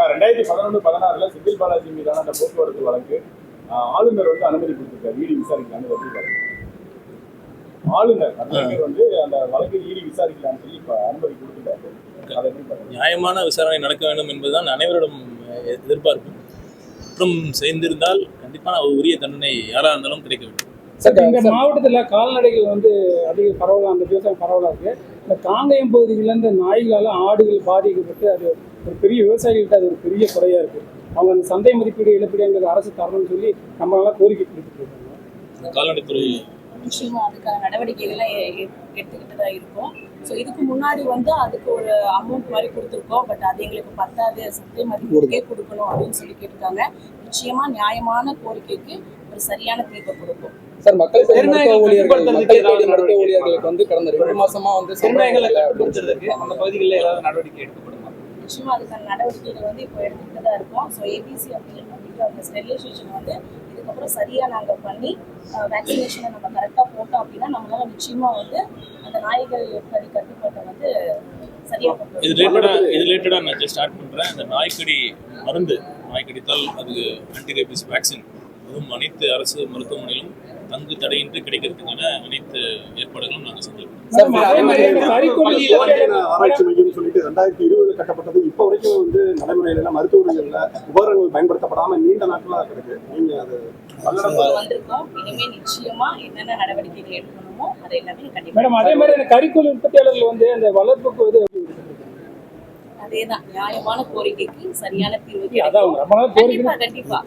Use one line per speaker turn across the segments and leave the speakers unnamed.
2011-16 செந்தில் பாலாஜி மீதான அந்த போக்குவரத்து வழக்கு ஆளுநர் வந்து அனுமதி கொடுத்திருக்காரு இடி விசாரிக்கலாம்னு எப்படி ஆளுநர் வந்து அந்த வழக்கை இடி விசாரிக்கலாம்னு சொல்லி இப்ப அனுமதி கொடுத்துட்டாரு.
நியாயமான விசாரணை நடக்க வேண்டும் என்பதுதான் அனைவரிடம் எதிர்பார்ப்பு. குற்றம் செய்திருந்தால் கண்டிப்பான உரிய தண்டனை யாரா இருந்தாலும் கிடைக்க வேண்டும்.
இந்த மாவட்டத்தில் கால்நடைகள் வந்து அதிக பரவலாக அந்த விவசாயம் பரவலாக இருக்கு. இந்த காங்கயம் பகுதிகளில் இந்த நாய்களால் ஆடுகள் பாதிக்கப்பட்டு அது ஒரு பெரிய விவசாயிகள்கிட்ட அது ஒரு பெரிய குறையா இருக்கு. அவங்க அந்த சந்தை மதிப்பீடு இழப்பீடுங்கிறது அரசு தரணும்னு சொல்லி நம்மளால கோரிக்கை கொடுத்துட்டு இருக்காங்க.
கால்நடைத்துறை
நிச்சயமா அதுக்கான நடவடிக்கைகள்லாம் எடுத்துக்கிட்டு தான் இருக்கும். ஸோ இதுக்கு முன்னாடி வந்து அதுக்கு ஒரு அமௌண்ட் மாதிரி கொடுத்துருக்கோம். பட் அது எங்களுக்கு பத்தாது, சந்தை மதிப்பீடுக்கே கொடுக்கணும் அப்படின்னு சொல்லி கேட்டிருக்காங்க. நிச்சயமா நியாயமான கோரிக்கைக்கு ஒரு சரியான தீர்வை கொடுக்கும்.
சார், மருத்துவ ஊழியர்களுக்கு வந்து கடந்த 2 மாசமா வந்து சிறுநாய்களை கட்டுப்படுத்துறதுக்கு அந்த பகுதிகளில் ஏதாவது நடவடிக்கை எடுக்கப்படுமா?
நிச்சயமா அதுக்கான நடவடிக்கைகள் வந்து இப்போ எடுத்துக்கிட்டு தான் இருக்கோம். ஸோ ஏபிசி அப்படின்ற அந்த ஸ்டெரிலைசேஷன் வந்து இதுக்கப்புறம் சரியாக நாங்கள் பண்ணி வேக்சினேஷனை நம்ம கரெக்டாக போட்டோம் அப்படின்னா நம்மளால நிச்சயமா வந்து அந்த நாய்கள் கட்டுப்பாட்டை வந்து சரியாக பண்ணுறோம்.
இது ரிலேட்டடாக நான் ஸ்டார்ட் பண்ணுறேன். அந்த நாய்க்கடி மருந்து, நாய்க்கடித்தால் அது ஆன்டிரேபிஸ் வேக்சின் அதுவும் அனைத்து அரசு மருத்துவமனையிலும் தங்கு தடையின்றி கிடைக்கிறதுக்கான அனைத்து ஏற்பாடுகளும் நாங்கள் செஞ்சிருக்கோம்.
ஆராய்ச்சி மையம் சொல்லிட்டு 2020 கட்டப்பட்டது இப்போ வரைக்கும் வந்து நடைமுறையில மருத்துவமனைகள்ல உபகரணங்கள் பயன்படுத்தப்படாம நீண்ட நாட்களாக கிடக்கு. நீங்க அது
வந்திருக்கோம். இனிமே நிச்சயமா என்னென்ன நடவடிக்கைகள் எடுக்கணுமோ அதை எல்லாமே கண்டிப்பா.
மேடம், அதே மாதிரி அந்த கறிக்கோழி உற்பத்தியாளர்கள் வந்து அந்த வளர்ப்புக்கு வந்து
அதேதான் நியாயமான கோரிக்கைக்கு சரியான தீர்வு. கண்டிப்பா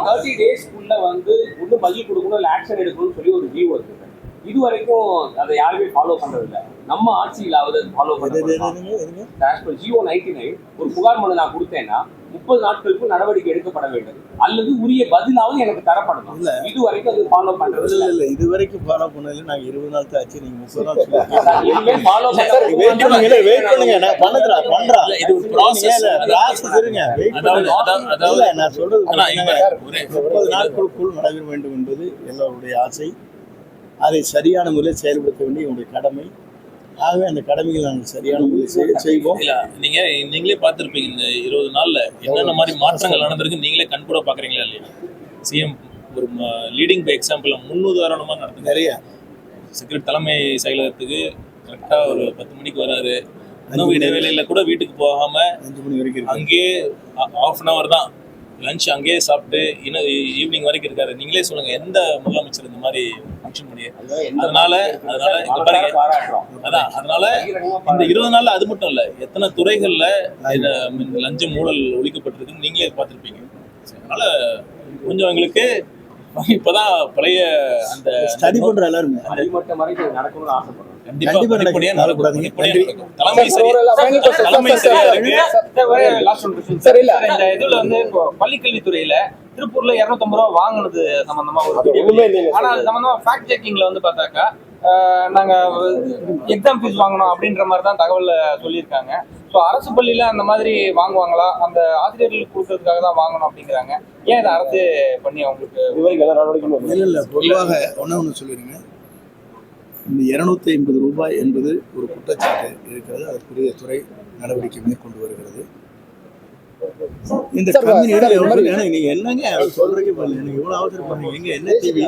30 டேஸ்க்குள்ள வந்து ஒண்ணு பதில் கொடுக்கணும், இல்ல ஆக்ஷன் எடுக்கணும்னு சொல்லி ஒரு வியூ இருக்கு. இது வரைக்கும் அதை யாருமே ஃபாலோ பண்றது இல்லை. நம்ம ஆட்சியிலாவது ஃபாலோ பண்றது. ஜியோ 99 ஒரு புகார் மனு நான் கொடுத்தேன்னா 30 நாட்களுக்கு நடவடிக்கை எடுக்கப்பட வேண்டும் அல்லது உரிய பதிலாவது எனக்கு தரப்படணும். இது வரைக்கும் அது ஃபாலோ பண்றது
இல்ல. இது வரைக்கும் ஃபாலோ பண்ணல. நாங்க 20 நாள் ஆச்சு. நீங்க 30 நாள்
சொல்லுங்க. ஃபாலோ
வெயிட் பண்ணுங்க. நான் பண்றேன்.
இது ஒரு ப்ராசஸ்.
அதாவது நான் சொல்றது 30 நாட்களுக்குள் நடைபெற வேண்டும் என்பது எல்லோருடைய ஆசை. அதை சரியான முறையில் செயல்படுத்த வேண்டிய உங்களுடைய கடமை. ஆகவே அந்த கடமைகள் நாங்கள் சரியான முறையில் செய்வோம்.
நீங்களே பார்த்துருப்பீங்க இந்த 20 நாள்ல என்னென்ன மாதிரி மாற்றங்கள் நடந்திருக்கு நீங்களே கண்கூட பாக்குறீங்களா இல்லையா? சிஎம் ஒரு லீடிங் பை எக்ஸாம்பிள் முன்னுதாரணமா நடந்தது.
நிறைய
செக்ரட்டரி தலைமை செயலகத்துக்கு கரெக்டா ஒரு 10 மணிக்கு வராரு. உணவு இடைவேளையில கூட வீட்டுக்கு போகாம
5 மணி வரைக்கும்
அங்கேயே ½ தான் லஞ்ச் அங்கேயே சாப்பிட்டு இன்னும் ஈவினிங் வரைக்கும் இருக்காரு. நீங்களே சொல்லுங்க, எந்த முதலமைச்சர் இந்த மாதிரி ஃபங்க்ஷன் பண்ணி? அதனால இந்த 20 நாள்ல அது மட்டும் இல்ல, எத்தனை துறைகள்ல லஞ்சம் ஊழல் ஒழிக்கப்பட்டிருக்குன்னு நீங்களே பார்த்துருப்பீங்க. அதனால கொஞ்சம் எங்களுக்கு இப்பதான் பழைய அந்த
ஸ்டடி பண்ற எல்லாருமே
அடிமட்டம் வரைக்கும் நடக்கணும்னு ஆசைப்படுறோம். பள்ளிக்கல்வித்துறையில திருப்பூர்ல 250 ரூபா வாங்கினது சம்பந்தமா ஒரு ஆனா அது சம்பந்தமா ஃபேக்ட் செக்கிங்ல வந்து பார்த்தாக்கா நாங்க எக்ஸாம் ஃபீஸ் வாங்கணும் அப்படின்ற மாதிரி தான் தகவல் சொல்லியிருக்காங்க. ஸோ அரசு பள்ளியில அந்த மாதிரி வாங்குவாங்களா? அந்த ஆசிரியர்களுக்கு கொடுக்கறதுக்காக தான் வாங்கணும் அப்படிங்கிறாங்க. ஏன் இதை அரசு பண்ணி அவங்களுக்கு விவரிக்க நடவடிக்கை?
இல்லை, பொதுவாக ஒன்று சொல்லிடுங்க. இந்த 250 ரூபாய் என்பது ஒரு குற்றச்சாட்டு இருக்கிறது. அதற்குரிய துறை நடவடிக்கை மேற்கொண்டு வருகிறது. இந்த நீங்க என்னங்க சொல்றீங்க பாருங்க, நீங்க இவ்வளவு அவசரப்படுறீங்க. எங்க என்ன டிவி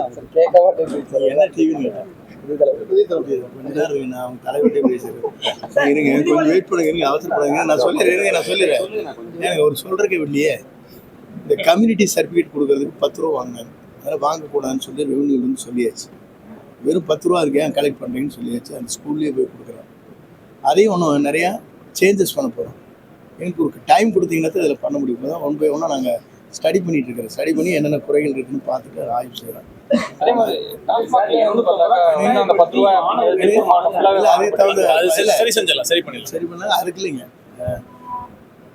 என்ன டிவின்னு கொஞ்ச நேரம் நான் அவங்க தலைவர்கிட்டே பேசுறேன். இருங்க, கொஞ்சம் வெயிட் பண்ணுங்க, இருங்க, அவசரப்படுங்க. நான் சொல்லிடுறேன். எனக்கு ஒரு சொல்றதுக்கு இல்லையே. இந்த கம்யூனிட்டி சர்டிஃபிகேட் கொடுக்கறதுக்கு 10 ரூபா வாங்கினாங்க. அதெல்லாம் வாங்கக்கூடாதுன்னு சொல்லி ரெவன்யூ வந்து சொல்லியாச்சு. வெறும் 10 ரூபா இருக்கு, ஏன் கலெக்ட் பண்ணுறீங்கன்னு சொல்லியாச்சு. அந்த ஸ்கூல்லேயே போய் கொடுக்குறோம். அதையும் ஒன்றும் நிறையா சேஞ்சஸ் பண்ண போகிறோம். எனக்கு ஒரு டைம் கொடுத்தீங்கன்னா தான் இதில் பண்ண முடியும். தான் 1 by 1 நாங்கள் ஸ்டடி பண்ணிட்டு இருக்கிறோம். ஸ்டடி பண்ணி என்னென்ன குறைகள் இருக்குன்னு பார்த்துட்டு ஆய்வு செய்கிறோம். அதே சரி பண்ண அதுக்கு இல்லைங்க.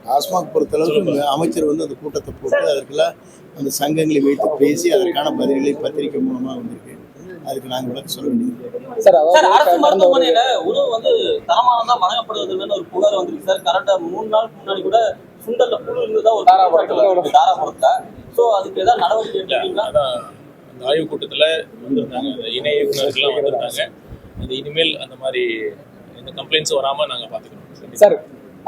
டாஸ்மாக் பொறுத்தளவுக்கு அமைச்சர் வந்து அந்த கூட்டத்தை போட்டு அதற்கெல்லாம் அந்த சங்கங்களை வைத்து பேசி அதற்கான பதில்களை பத்திரிகை மூலமாக வந்திருக்கு. அதுக்கு நாங்கள் விளக்க சொல்ல வேண்டியது.
சார், அரசு மருத்துவமனையில உணவு வந்து தரமானதா வழங்கப்படுவதில்லைன்னு ஒரு புகார் வந்துருக்கு சார். கரெக்டா 3 நாளுக்கு முன்னாடி கூட சுண்டல்ல புழு இருந்ததா ஒரு தாராபுரத்துல. ஸோ அதுக்கு ஏதாவது நடவடிக்கை எடுத்தீங்களா?
அந்த ஆய்வு கூட்டத்தில் வந்திருந்தாங்க, அந்த இணை இயக்குநர்கள்லாம் வந்திருந்தாங்க. அது இனிமேல் அந்த மாதிரி எந்த கம்ப்ளைண்ட்ஸும் வராமல் நாங்கள் பார்த்துக்கிறோம்.
சார்,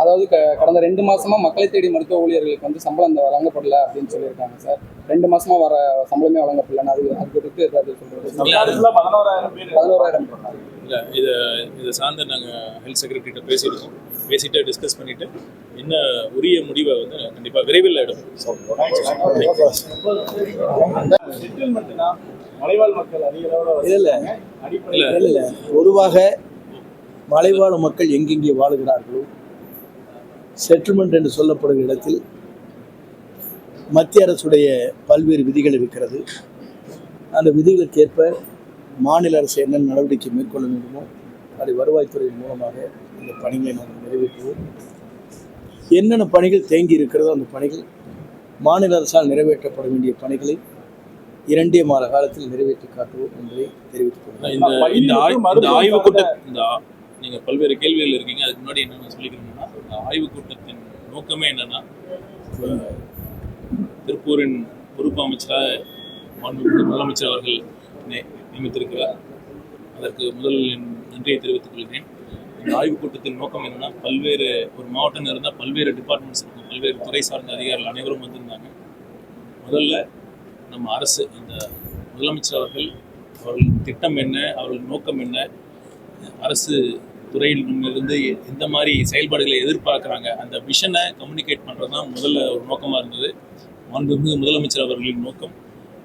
அதாவது கடந்த 2 மாசமா மக்களை தேடி மருத்துவ ஊழியர்களுக்கு வந்து சம்பளம் வழங்கப்படல அப்படின்னு சொல்லியிருக்காங்க சார். 2 மாசமா வர சம்பளமே வழங்கப்படலன்னு அது குறித்து ஏதாவது சொல்றது? 11,000 பேர்.
இல்லை, இதை சார்ந்து நாங்கள் ஹெல்த் செக்ரட்டரிகிட்ட பேசியிருக்கோம். பேசிட்டு டிஸ்கஸ் பண்ணிட்டு என்ன உரிய முடிவை வந்து கண்டிப்பாக விரைவில் எடுப்போம்.
மலைவாழ் மக்கள் அதிக அளவில்
இல்லை பொதுவாக மலைவாழ் மக்கள் எங்கெங்கே வாழுகிறார்களோ செட்டில்மெண்ட் என்று சொல்லப்படுகிற இடத்தில் மத்திய அரசுடைய பல்வேறு விதிகள் இருக்கிறது. அந்த விதிகளுக்கேற்ப மாநில அரசு என்ன நடவடிக்கை மேற்கொள்ள வேண்டுமோ அதை வருவாய்த்துறையின் மூலமாக இந்த பணிகளை நாங்கள் நிறைவேற்றுவோம். என்னென்ன பணிகள் தேங்கி இருக்கிறதோ அந்த பணிகள் மாநில அரசால் நிறைவேற்றப்பட வேண்டிய பணிகளை 2 மாத காலத்தில் நிறைவேற்றி காட்டுவோம் என்பதை தெரிவித்துக் கொள்கிறேன்.
இந்த ஆய்வு கூட்டம் நீங்க பல்வேறு கேள்விகள் இருக்கீங்க. அதுக்கு முன்னாடி என்ன சொல்லிக்கிறேன்னா, இந்த ஆய்வு கூட்டத்தின் நோக்கமே என்னன்னா, திருப்பூரின் பொறுப்பு அமைச்சராக முதலமைச்சர் அவர்கள் நியமித்திருக்கிறார். அதற்கு முதல் நன்றியை தெரிவித்துக் கொள்கிறேன். இந்த ஆய்வுக் கூட்டத்தின் நோக்கம் என்னன்னா, பல்வேறு ஒரு மாவட்டம் இருந்தால் பல்வேறு டிபார்ட்மெண்ட்ஸ் இருக்கும், பல்வேறு துறை சார்ந்த அதிகாரிகள் அனைவரும் வந்திருந்தாங்க. முதல்ல நம்ம அரசு, இந்த முதலமைச்சர் அவர்கள் திட்டம் என்ன, அவர்கள் நோக்கம் என்ன, அரசு துறையிலிருந்து எந்த மாதிரி செயல்பாடுகளை எதிர்பார்க்குறாங்க, அந்த விஷனை கம்யூனிகேட் பண்ணுறது தான் முதல்ல ஒரு நோக்கமாக இருந்தது. மாண்புமிகு முதலமைச்சர் அவர்களின் நோக்கம்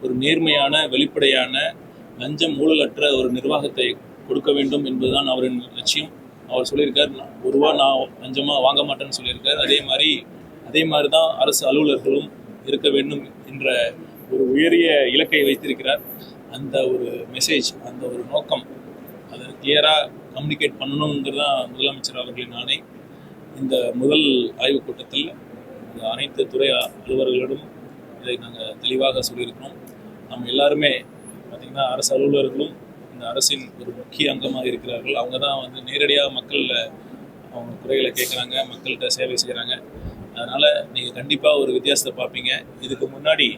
ஒரு நேர்மையான, வெளிப்படையான, லஞ்சம் ஊழலற்ற ஒரு நிர்வாகத்தை கொடுக்க வேண்டும் என்பதுதான் அவரின் லட்சியம். அவர் சொல்லியிருக்கார், ₹1 நான் லஞ்சமாக வாங்க மாட்டேன்னு சொல்லியிருக்கார். அதே மாதிரி தான் அரசு அலுவலர்களும் இருக்க வேண்டும் என்ற ஒரு உயரிய இலக்கை வைத்திருக்கிறார். அந்த ஒரு மெசேஜ், அந்த ஒரு நோக்கம், அதை கிளியராக கம்யூனிகேட் பண்ணணுங்கிறது தான் முதலமைச்சர் அவர்களின் ஆணை. இந்த முதல் ஆய்வுக் கூட்டத்தில் அனைத்து துறை அலுவலர்களிடம் இதை நாங்கள் தெளிவாக சொல்லியிருக்கிறோம். நம்ம எல்லாருமே பார்த்திங்கன்னா அரசு அலுவலர்களும் இந்த அரசின் ஒரு முக்கிய அங்கமாக இருக்கிறார்கள். அவங்க தான் வந்து நேரடியாக மக்களில் அவங்க குறைகளை கேட்குறாங்க, மக்கள்கிட்ட சேவை செய்கிறாங்க. அதனால் நீங்கள் கண்டிப்பாக ஒரு வித்தியாசத்தை பார்ப்பீங்க. இதுக்கு முன்னாடி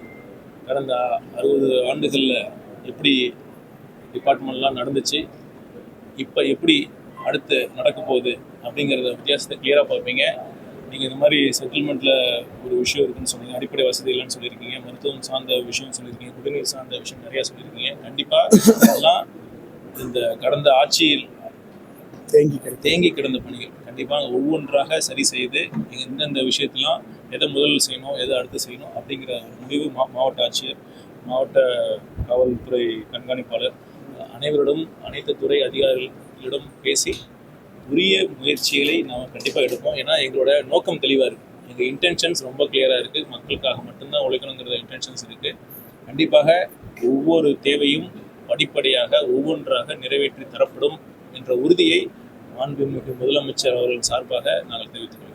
கடந்த 60 ஆண்டுகளில் எப்படி டிபார்ட்மெண்ட்லாம் நடந்துச்சு, இப்போ எப்படி அடுத்து நடக்க போகுது அப்படிங்கிறத வித்தியாசத்தை கிளியராக பார்ப்பீங்க. நீங்கள் இந்த மாதிரி செட்டில்மெண்ட்டில் ஒரு விஷயம் இருக்குன்னு சொன்னீங்க, அடிப்படை வசதி இல்லைன்னு சொல்லியிருக்கீங்க, மருத்துவம் சார்ந்த விஷயம் சொல்லியிருக்கீங்க, குடிநீர் சார்ந்த விஷயம் நிறையா சொல்லியிருக்கீங்க. கண்டிப்பாக இதெல்லாம் இந்த கடந்த ஆட்சியில் தேங்கி கிடந்த பணிகள் கண்டிப்பாக ஒவ்வொன்றாக சரி செய்து எந்தெந்த விஷயத்தெல்லாம் எதை முதல் செய்யணும், எதை அடுத்து செய்யணும் அப்படிங்கிற முடிவு மாவட்ட ஆட்சியர், மாவட்ட காவல்துறை கண்காணிப்பாளர் அனைவரிடம், அனைத்து துறை அதிகாரிகளிடம் பேசி உரிய முயற்சிகளை நாம் கண்டிப்பாக எடுப்போம். ஏன்னா எங்களோட நோக்கம் தெளிவாக இருக்குது, எங்கள் இன்டென்ஷன்ஸ் ரொம்ப கிளியராக இருக்குது, மக்களுக்காக மட்டும்தான் உழைக்கணுங்கிற இன்டென்ஷன்ஸ் இருக்குது. கண்டிப்பாக ஒவ்வொரு தேவையும் படிப்படியாக ஒவ்வொன்றாக நிறைவேற்றி தரப்படும் என்ற உறுதியை மாண்புமிகு முதலமைச்சர் அவர்கள் சார்பாக நாங்கள் தெரிவித்துள்ளோம்.